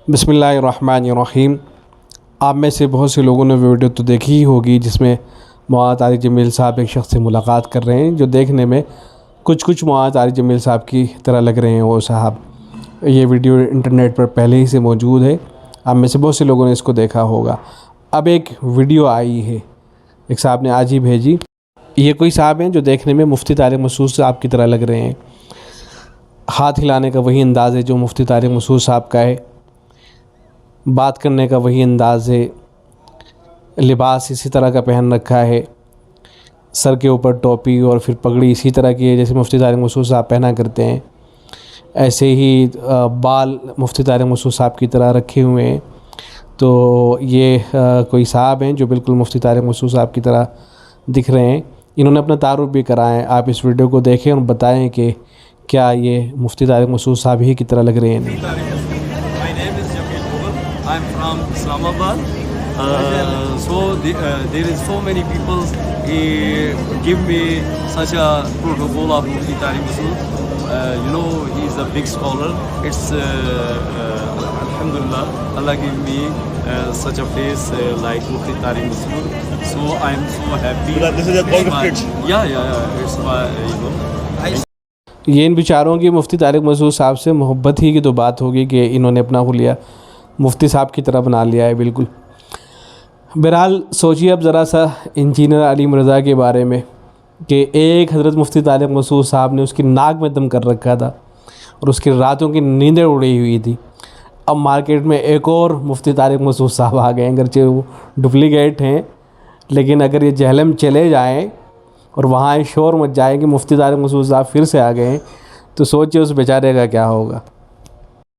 बिस्मिल्लाहिर्रहमानिर्रहीम। आप में से बहुत से लोगों ने वीडियो तो देखी ही होगी जिसमें मौलाना तारिक जमील साहब एक शख्स से मुलाकात कर रहे हैं जो देखने में कुछ मौलाना तारिक जमील साहब की तरह लग रहे हैं। वो साहब, ये वीडियो इंटरनेट पर पहले ही से मौजूद है, आप में से बहुत से लोगों ने इसको देखा होगा। अब एक वीडियो आई है, एक साहब ने आज ही भेजी। ये कोई साहब हैं जो देखने में मुफ्ती तारिक मसूद साहब की तरह लग रहे हैं। हाथ हिलाने का वही अंदाज़ है जो मुफ्ती तारिक मसूद साहब का है, बात करने का वही अंदाज़ है, लिबास इसी तरह का पहन रखा है, सर के ऊपर टोपी और फिर पगड़ी इसी तरह की है जैसे मुफ्ती तारिक मसूद साहब पहना करते हैं। ऐसे ही बाल मुफ्ती तारिक मसूद साहब की तरह रखे हुए हैं। तो ये कोई साहब हैं जो बिल्कुल मुफ्ती तारिक मसूद साहब की तरह दिख रहे हैं। इन्होंने अपना तारुफ भी कराएं। आप इस वीडियो को देखें और बताएं कि क्या ये मुफ्ती तारिक मसूद साहब ही की तरह लग रहे हैं। I'm from Islamabad. There is so many people give me such a protocol of Mufti Tariq Masood. He is a big scholar. It's Alhamdulillah, Allah give me such a face like Mufti Tariq Masood. So I am so happy. So this is a gift. Yeah. It's my ये इन बेचारों की मुफ्ती तारिक मसूद साहब से मोहब्बत ही की तो बात होगी कि इन्होंने अपना हुलिया मुफ्ती साहब की तरह बना लिया है बिल्कुल। बहरहाल सोचिए अब ज़रा सा इंजीनियर अली मिर्ज़ा के बारे में कि एक हज़रत मुफ्ती तारिक मसूद साहब ने उसकी नाक में दम कर रखा था और उसकी रातों की नींदें उड़ी हुई थी। अब मार्केट में एक और मुफ्ती तारिक मसूद साहब आ गए हैं, अगरचे वो डुप्लीकेट हैं, लेकिन अगर ये जहलम चले जाएँ और वहाँ शोर मच जाए कि मुफ्ती तारिक मसूद साहब फिर से आ गए हैं तो सोचिए उस बेचारे का क्या होगा।